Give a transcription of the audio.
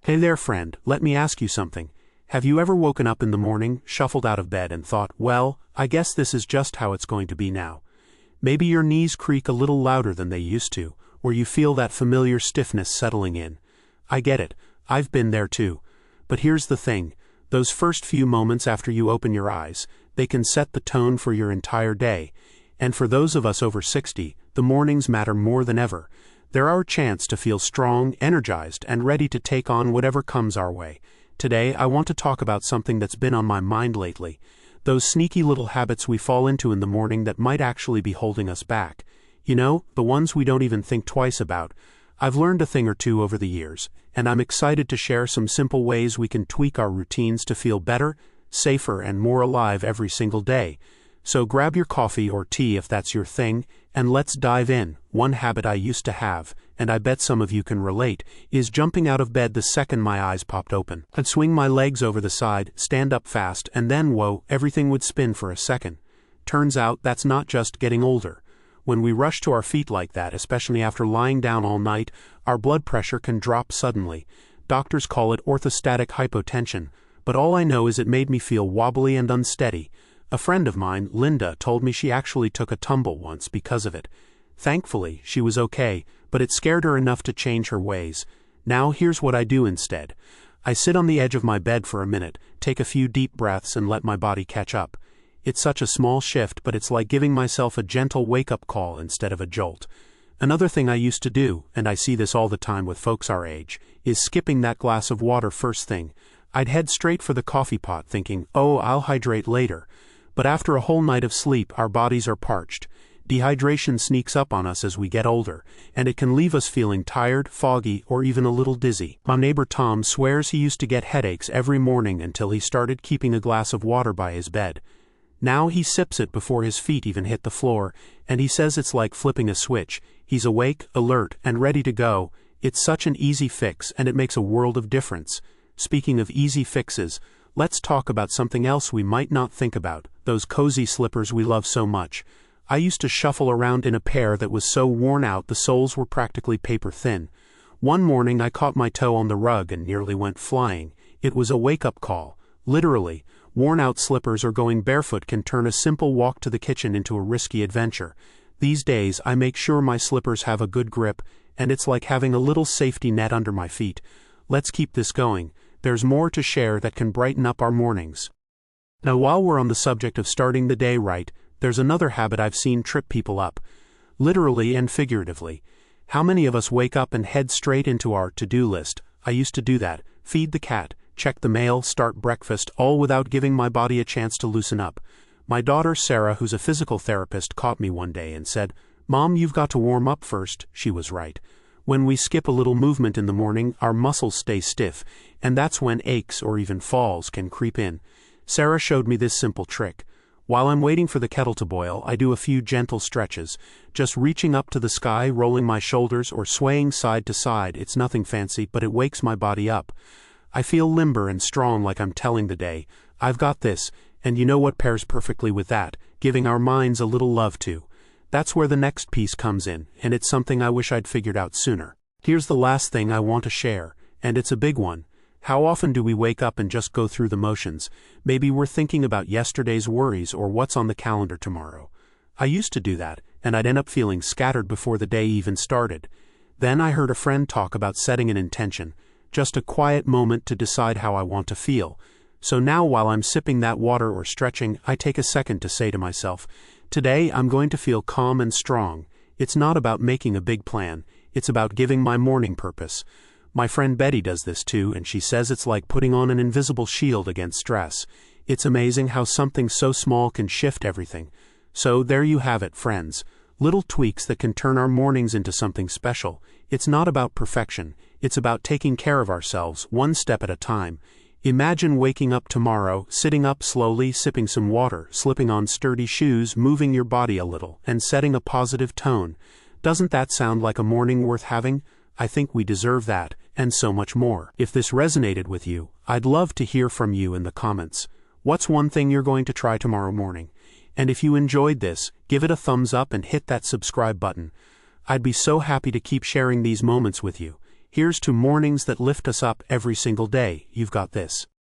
Hey there, friend, let me ask you something. Have you ever woken up in the morning, shuffled out of bed and thought, well, I guess this is just how it's going to be now? Maybe your knees creak a little louder than they used to, or you feel that familiar stiffness settling in. I get it, I've been there too. But here's the thing, those first few moments after you open your eyes, they can set the tone for your entire day. And for those of us over 60, the mornings matter more than ever. They're our chance to feel strong, energized, and ready to take on whatever comes our way. Today, I want to talk about something that's been on my mind lately. Those sneaky little habits we fall into in the morning that might actually be holding us back. You know, the ones we don't even think twice about. I've learned a thing or two over the years, and I'm excited to share some simple ways we can tweak our routines to feel better, safer, and more alive every single day. So grab your coffee or tea if that's your thing, and let's dive in. One habit I used to have, and I bet some of you can relate, is jumping out of bed the second my eyes popped open. I'd swing my legs over the side, stand up fast, and then, whoa, everything would spin for a second. Turns out that's not just getting older. When we rush to our feet like that, especially after lying down all night, our blood pressure can drop suddenly. Doctors call it orthostatic hypotension, but all I know is it made me feel wobbly and unsteady. A friend of mine, Linda, told me she actually took a tumble once because of it. Thankfully, she was okay, but it scared her enough to change her ways. Now here's what I do instead. I sit on the edge of my bed for a minute, take a few deep breaths and let my body catch up. It's such a small shift, but it's like giving myself a gentle wake-up call instead of a jolt. Another thing I used to do, and I see this all the time with folks our age, is skipping that glass of water first thing. I'd head straight for the coffee pot thinking, oh, I'll hydrate later. But after a whole night of sleep, our bodies are parched. Dehydration sneaks up on us as we get older, and it can leave us feeling tired, foggy, or even a little dizzy. My neighbor Tom swears he used to get headaches every morning until he started keeping a glass of water by his bed. Now he sips it before his feet even hit the floor, and he says it's like flipping a switch. He's awake, alert, and ready to go. It's such an easy fix, and it makes a world of difference. Speaking of easy fixes, let's talk about something else we might not think about, those cozy slippers we love so much. I used to shuffle around in a pair that was so worn out the soles were practically paper thin. One morning I caught my toe on the rug and nearly went flying. It was a wake-up call. Literally, worn-out slippers or going barefoot can turn a simple walk to the kitchen into a risky adventure. These days I make sure my slippers have a good grip, and it's like having a little safety net under my feet. Let's keep this going. There's more to share that can brighten up our mornings. Now, while we're on the subject of starting the day right, there's another habit I've seen trip people up. Literally and figuratively. How many of us wake up and head straight into our to-do list? I used to do that. Feed the cat, check the mail, start breakfast, all without giving my body a chance to loosen up. My daughter Sarah, who's a physical therapist, caught me one day and said, "Mom, you've got to warm up first." She was right. When we skip a little movement in the morning, our muscles stay stiff, and that's when aches or even falls can creep in. Sarah showed me this simple trick. While I'm waiting for the kettle to boil, I do a few gentle stretches, just reaching up to the sky, rolling my shoulders, or swaying side to side. It's nothing fancy, but it wakes my body up. I feel limber and strong, like I'm telling the day, I've got this, and you know what pairs perfectly with that? Giving our minds a little love too. That's where the next piece comes in, and it's something I wish I'd figured out sooner. Here's the last thing I want to share, and it's a big one. How often do we wake up and just go through the motions? Maybe we're thinking about yesterday's worries or what's on the calendar tomorrow. I used to do that, and I'd end up feeling scattered before the day even started. Then I heard a friend talk about setting an intention, just a quiet moment to decide how I want to feel. So now while I'm sipping that water or stretching, I take a second to say to myself, today I'm going to feel calm and strong. It's not about making a big plan, it's about giving my morning purpose. My friend Betty does this too, and she says it's like putting on an invisible shield against stress. It's amazing how something so small can shift everything. So there you have it, friends. Little tweaks that can turn our mornings into something special. It's not about perfection. It's about taking care of ourselves, one step at a time. Imagine waking up tomorrow, sitting up slowly, sipping some water, slipping on sturdy shoes, moving your body a little, and setting a positive tone. Doesn't that sound like a morning worth having? I think we deserve that, and so much more. If this resonated with you, I'd love to hear from you in the comments. What's one thing you're going to try tomorrow morning? And if you enjoyed this, give it a thumbs up and hit that subscribe button. I'd be so happy to keep sharing these moments with you. Here's to mornings that lift us up every single day. You've got this.